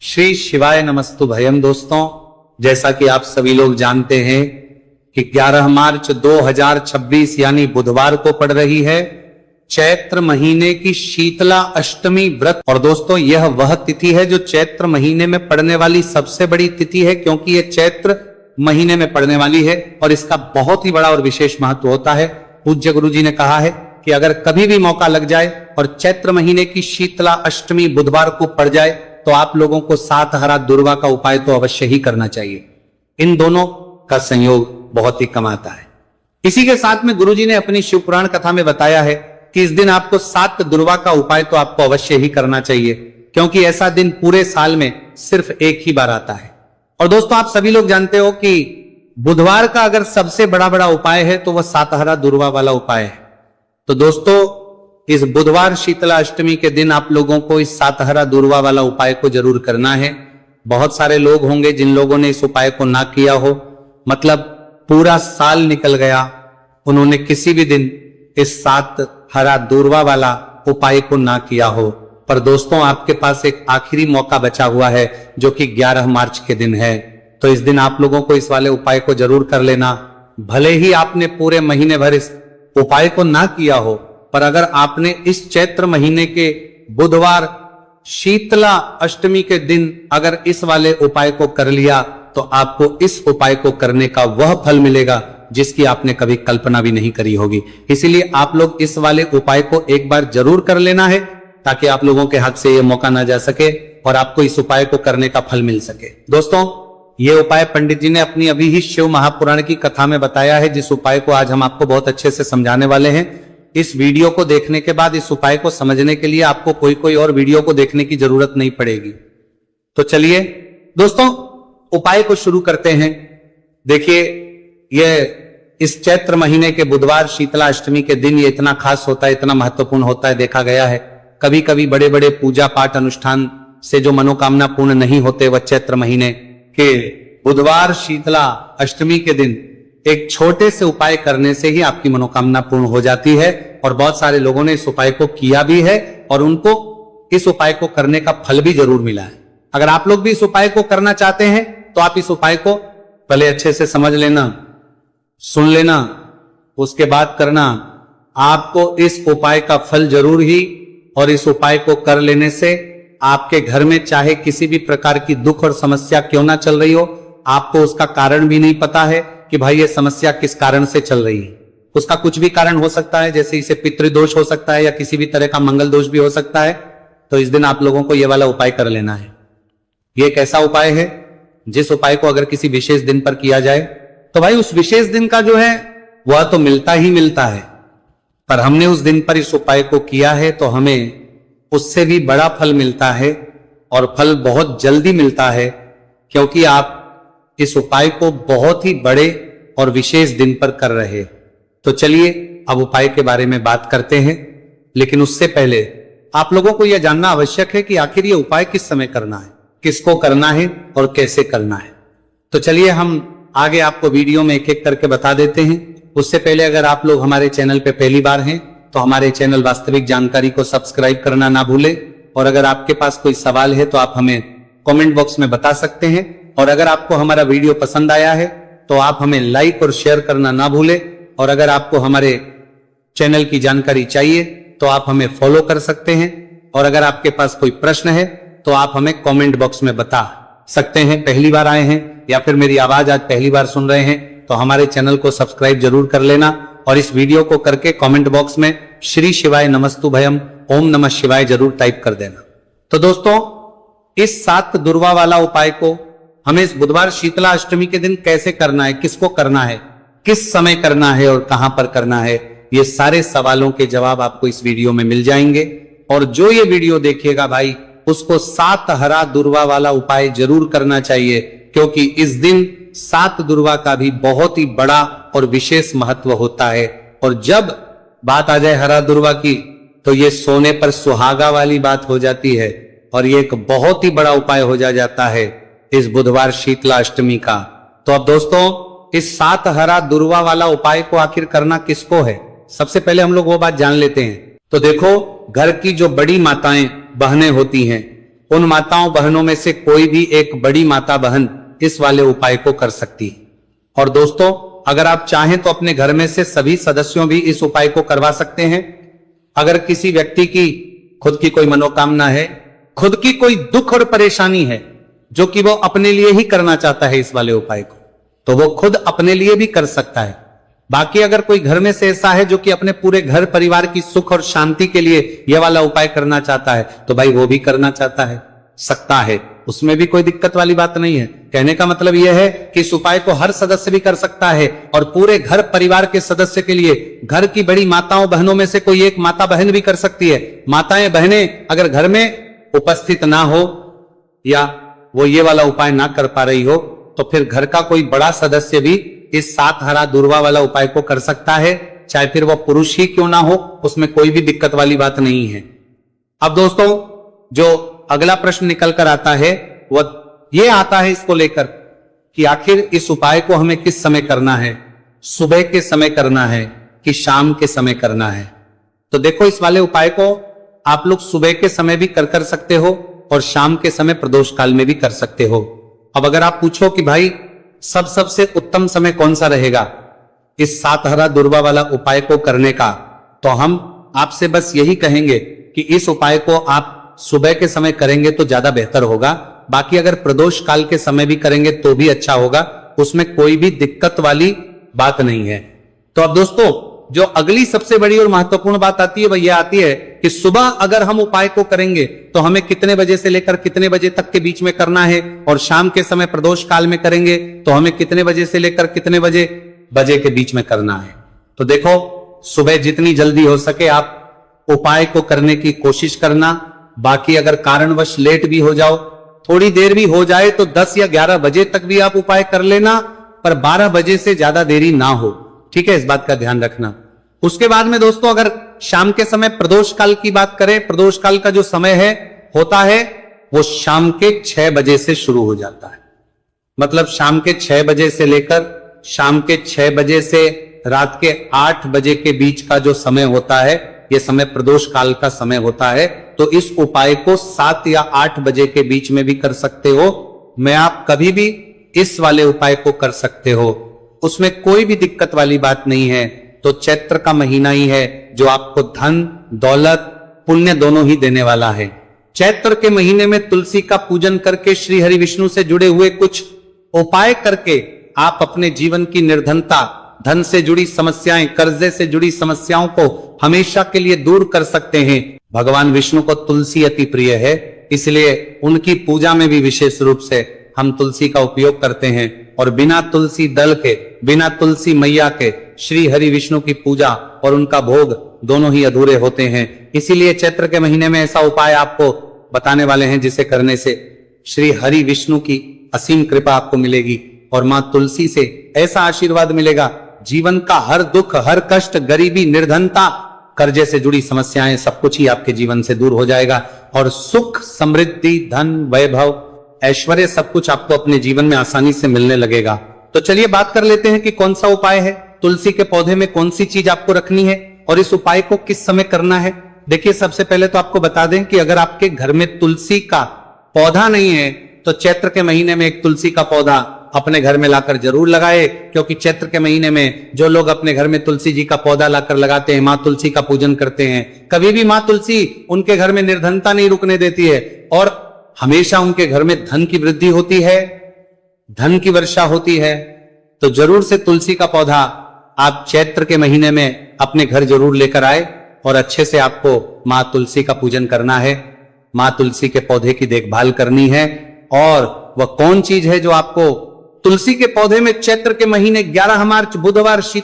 श्री शिवाय नमस्तु भयम। दोस्तों, जैसा कि आप सभी लोग जानते हैं कि 11 मार्च 2026 यानी बुधवार को पड़ रही है चैत्र महीने की शीतला अष्टमी व्रत। और दोस्तों, यह वह तिथि है जो चैत्र महीने में पड़ने वाली सबसे बड़ी तिथि है, क्योंकि यह चैत्र महीने में पड़ने वाली है और इसका बहुत ही बड़ा और विशेष महत्व होता है। पूज्य गुरु जी ने कहा है कि अगर कभी भी मौका लग जाए और चैत्र महीने की शीतला अष्टमी बुधवार को पड़ जाए तो आप लोगों को 7 हरा दुर्वा का उपाय तो अवश्य ही करना चाहिए। इन दोनों का संयोग बहुत ही कम आता है। इसी के साथ में गुरुजी ने अपनी शिव पुराण कथा में बताया है कि इस दिन आपको 7 दुर्वा का उपाय तो आपको अवश्य ही करना चाहिए, क्योंकि ऐसा दिन पूरे साल में सिर्फ एक ही बार आता है। और दोस्तों, आप सभी लोग जानते हो कि बुधवार का अगर सबसे बड़ा उपाय है तो वह 7 हरा दुर्वा वाला उपाय है। तो दोस्तों, इस बुधवार शीतला अष्टमी के दिन आप लोगों को इस 7 हरा दुर्वा वाला उपाय को जरूर करना है। बहुत सारे लोग होंगे जिन लोगों ने इस उपाय को ना किया हो, मतलब पूरा साल निकल गया, उन्होंने किसी भी दिन इस 7 हरा दुर्वा वाला उपाय को ना किया हो। पर दोस्तों, आपके पास एक आखिरी मौका बचा हुआ है जो कि 11 मार्च के दिन है। तो इस दिन आप लोगों को इस वाले उपाय को जरूर कर लेना। भले ही आपने पूरे महीने भर इस उपाय को ना किया हो, पर अगर आपने इस चैत्र महीने के बुधवार शीतला अष्टमी के दिन अगर इस वाले उपाय को कर लिया तो आपको इस उपाय को करने का वह फल मिलेगा जिसकी आपने कभी कल्पना भी नहीं करी होगी। इसीलिए आप लोग इस वाले उपाय को एक बार जरूर कर लेना है, ताकि आप लोगों के हाथ से यह मौका ना जा सके और आपको इस उपाय को करने का फल मिल सके। दोस्तों, यह उपाय पंडित जी ने अपनी अभी ही शिव महापुराण की कथा में बताया है, जिस उपाय को आज हम आपको बहुत अच्छे से समझाने वाले हैं। इस वीडियो को देखने के बाद इस उपाय को समझने के लिए आपको कोई और वीडियो को देखने की जरूरत नहीं पड़ेगी। तो चलिए दोस्तों, उपाय को शुरू करते हैं। देखिए, यह इस चैत्र महीने के बुधवार शीतला अष्टमी के दिन ये इतना खास होता है, इतना महत्वपूर्ण होता है। देखा गया है कभी कभी बड़े बड़े पूजा पाठ अनुष्ठान से जो मनोकामना पूर्ण नहीं होते, वह चैत्र महीने के बुधवार शीतला अष्टमी के दिन एक छोटे से उपाय करने से ही आपकी मनोकामना पूर्ण हो जाती है। और बहुत सारे लोगों ने इस उपाय को किया भी है और उनको इस उपाय को करने का फल भी जरूर मिला है। अगर आप लोग भी इस उपाय को करना चाहते हैं तो आप इस उपाय को पहले अच्छे से समझ लेना, सुन लेना, उसके बाद करना। आपको इस उपाय का फल जरूर ही, और इस उपाय को कर लेने से आपके घर में चाहे किसी भी प्रकार की दुख और समस्या क्यों ना चल रही हो, आपको उसका कारण भी नहीं पता है कि भाई ये समस्या किस कारण से चल रही है। उसका कुछ भी कारण हो सकता है, जैसे इसे पितृदोष हो सकता है या किसी भी तरह का मंगल दोष भी हो सकता है। तो इस दिन आप लोगों को यह वाला उपाय कर लेना है। ये एक ऐसा उपाय है जिस उपाय को अगर किसी विशेष दिन पर किया जाए तो भाई उस विशेष दिन का जो है वह तो मिलता ही मिलता है, पर हमने उस दिन पर इस उपाय को किया है तो हमें उससे भी बड़ा फल मिलता है, और फल बहुत जल्दी मिलता है, क्योंकि आप इस उपाय को बहुत ही बड़े और विशेष दिन पर कर रहे। तो चलिए अब उपाय के बारे में बात करते हैं, लेकिन उससे पहले आप लोगों को यह जानना आवश्यक है कि आखिर ये उपाय किस समय करना है, किसको करना है और कैसे करना है। तो चलिए हम आगे आपको वीडियो में एक एक करके बता देते हैं। उससे पहले अगर आप लोग हमारे चैनल पे पहली बार हैं तो हमारे चैनल वास्तविक जानकारी को सब्सक्राइब करना ना भूलें, और अगर आपके पास कोई सवाल है तो आप हमें कमेंट बॉक्स में बता सकते हैं। और अगर आपको हमारा वीडियो पसंद आया है तो आप हमें लाइक और शेयर करना ना भूलें, और अगर आपको हमारे चैनल की जानकारी चाहिए तो आप हमें फॉलो कर सकते हैं, और अगर आपके पास कोई प्रश्न है तो आप हमें कमेंट बॉक्स में बता सकते हैं। पहली बार आए हैं या फिर मेरी आवाज आज पहली बार सुन रहे हैं तो हमारे चैनल को सब्सक्राइब जरूर कर लेना, और इस वीडियो को करके कमेंट बॉक्स में श्री शिवाय नमस्तु भयम ओम नमः शिवाय जरूर टाइप कर देना। तो दोस्तों, इस 7 दुर्वा वाला उपाय को हमें इस बुधवार शीतला अष्टमी के दिन कैसे करना है, किसको करना है, किस समय करना है और कहां पर करना है, ये सारे सवालों के जवाब आपको इस वीडियो में मिल जाएंगे। और जो ये वीडियो देखेगा भाई, उसको 7 हरा दुर्वा वाला उपाय जरूर करना चाहिए, क्योंकि इस दिन 7 दुर्वा का भी बहुत ही बड़ा और विशेष महत्व होता है। और जब बात आ जाए हरा दुर्वा की तो ये सोने पर सुहागा वाली बात हो जाती है, और ये एक बहुत ही बड़ा उपाय हो जाता है इस बुधवार शीतला अष्टमी का। तो अब दोस्तों, इस 7 हरा दुर्वा वाला उपाय को आखिर करना किसको है, सबसे पहले हम लोग वो बात जान लेते हैं। तो देखो, घर की जो बड़ी माताएं बहनें होती हैं, उन माताओं बहनों में से कोई भी एक बड़ी माता बहन इस वाले उपाय को कर सकती है। और दोस्तों, अगर आप चाहें तो अपने घर में से सभी सदस्यों भी इस उपाय को करवा सकते हैं। अगर किसी व्यक्ति की खुद की कोई मनोकामना है, खुद की कोई दुख और परेशानी है जो कि वो अपने लिए ही करना चाहता है इस वाले उपाय को, तो वो खुद अपने लिए भी कर सकता है। बाकी अगर कोई घर में से ऐसा है जो कि अपने पूरे घर परिवार की सुख और शांति के लिए यह वाला उपाय करना चाहता है, तो भाई वो भी करना चाहता है, सकता है, उसमें भी कोई दिक्कत वाली बात नहीं है। कहने का मतलब यह है कि इस उपाय को हर सदस्य भी कर सकता है और पूरे घर परिवार के सदस्य के लिए घर की बड़ी माताओं बहनों में से कोई एक माता बहन भी कर सकती है। माताएं बहनें अगर घर में उपस्थित ना हो या वो ये वाला उपाय ना कर पा रही हो, तो फिर घर का कोई बड़ा सदस्य भी इस 7 हरा दूर्वा वाला उपाय को कर सकता है, चाहे फिर वह पुरुष ही क्यों ना हो, उसमें कोई भी दिक्कत वाली बात नहीं है। अब दोस्तों, जो अगला प्रश्न निकल कर आता है वह यह आता है इसको लेकर कि आखिर इस उपाय को हमें किस समय करना है, सुबह के समय करना है कि शाम के समय करना है। तो देखो, इस वाले उपाय को आप लोग सुबह के समय भी कर सकते हो और शाम के समय प्रदोष काल में भी कर सकते हो। अब अगर आप पूछो कि भाई सबसे उत्तम समय कौन सा रहेगा इस 7 हरा दूर्वा वाला उपाय को करने का, तो हम आपसे बस यही कहेंगे कि इस उपाय को आप सुबह के समय करेंगे तो ज्यादा बेहतर होगा। बाकी अगर प्रदोष काल के समय भी करेंगे तो भी अच्छा होगा, उसमें कोई भी दिक्कत वाली बात नहीं है। तो अब दोस्तों, जो अगली सबसे बड़ी और महत्वपूर्ण बात आती है वह यह आती है कि सुबह अगर हम उपाय को करेंगे तो हमें कितने बजे से लेकर कितने बजे तक के बीच में करना है, और शाम के समय प्रदोष काल में करेंगे तो हमें कितने बजे से लेकर कितने बजे के बीच में करना है। तो देखो, सुबह जितनी जल्दी हो सके आप उपाय को करने की कोशिश करना। बाकी अगर कारणवश लेट भी हो जाओ, थोड़ी देर भी हो जाए, तो 10 या 11 बजे तक भी आप उपाय कर लेना, पर 12 बजे से ज्यादा देरी ना हो, ठीक है, इस बात का ध्यान रखना। उसके बाद में दोस्तों, अगर शाम के समय प्रदोष काल की बात करें, प्रदोष काल का जो समय है होता है वो शाम के 6 बजे से शुरू हो जाता है। मतलब शाम के 6 बजे से लेकर शाम के 6 बजे से रात के 8 बजे के बीच का जो समय होता है, यह समय प्रदोष काल का समय होता है। तो इस उपाय को 7 या 8 बजे के बीच में भी कर सकते हो, मैं आप कभी भी इस वाले उपाय को कर सकते हो, उसमें कोई भी दिक्कत वाली बात नहीं है। तो चैत्र का महीना ही है जो आपको धन, दौलत, पुण्य दोनों ही देने वाला है। चैत्र के महीने में तुलसी का पूजन करके, श्री हरि विष्णु से जुड़े हुए कुछ उपाय करके आप अपने जीवन की निर्धनता, धन से जुड़ी समस्याएं, कर्जे से जुड़ी समस्याओं को हमेशा के लिए दूर कर सकते हैं। भगवान विष्णु को तुलसी अति प्रिय है, इसलिए उनकी पूजा में भी विशेष रूप से हम तुलसी का उपयोग करते हैं। और बिना तुलसी दल के, बिना तुलसी मैया के श्री हरि विष्णु की पूजा और उनका भोग दोनों ही अधूरे होते हैं। इसीलिए चैत्र के महीने में ऐसा उपाय आपको बताने वाले हैं जिसे करने से श्री हरि विष्णु की असीम कृपा आपको मिलेगी और मां तुलसी से ऐसा आशीर्वाद मिलेगा, जीवन का हर दुख, हर कष्ट, गरीबी, निर्धनता, कर्जे से जुड़ी समस्याएं, सब कुछ ही आपके जीवन से दूर हो जाएगा और सुख, समृद्धि, धन, वैभव, ऐश्वर्य, सब कुछ आपको अपने जीवन में आसानी से मिलने लगेगा। तो चलिए बात कर लेते हैं कि कौन सा उपाय है, तुलसी के पौधे में कौन सी चीज आपको रखनी है और इस उपाय को किस समय करना है। देखिए, सबसे पहले तो आपको बता दें कि अगर आपके घर में तुलसी का पौधा नहीं है तो चैत्र के महीने में एक तुलसी का पौधा अपने घर में लाकर जरूर लगाए, क्योंकि चैत्र के महीने में जो लोग अपने घर में तुलसी जी का पौधा लाकर लगाते हैं, मां तुलसी का पूजन करते हैं, कभी भी मां तुलसी उनके घर में निर्धनता नहीं रुकने देती है और हमेशा उनके घर में धन की वृद्धि होती है, धन की वर्षा होती है। तो जरूर से तुलसी का पौधा आप चैत्र के महीने में अपने घर जरूर लेकर आए और अच्छे से आपको मां तुलसी का पूजन करना है, मां तुलसी के पौधे की देखभाल करनी है। और वह कौन चीज है जो आपको तुलसी के पौधे में चैत्र के महीने 11 मार्च बुधवार शीतल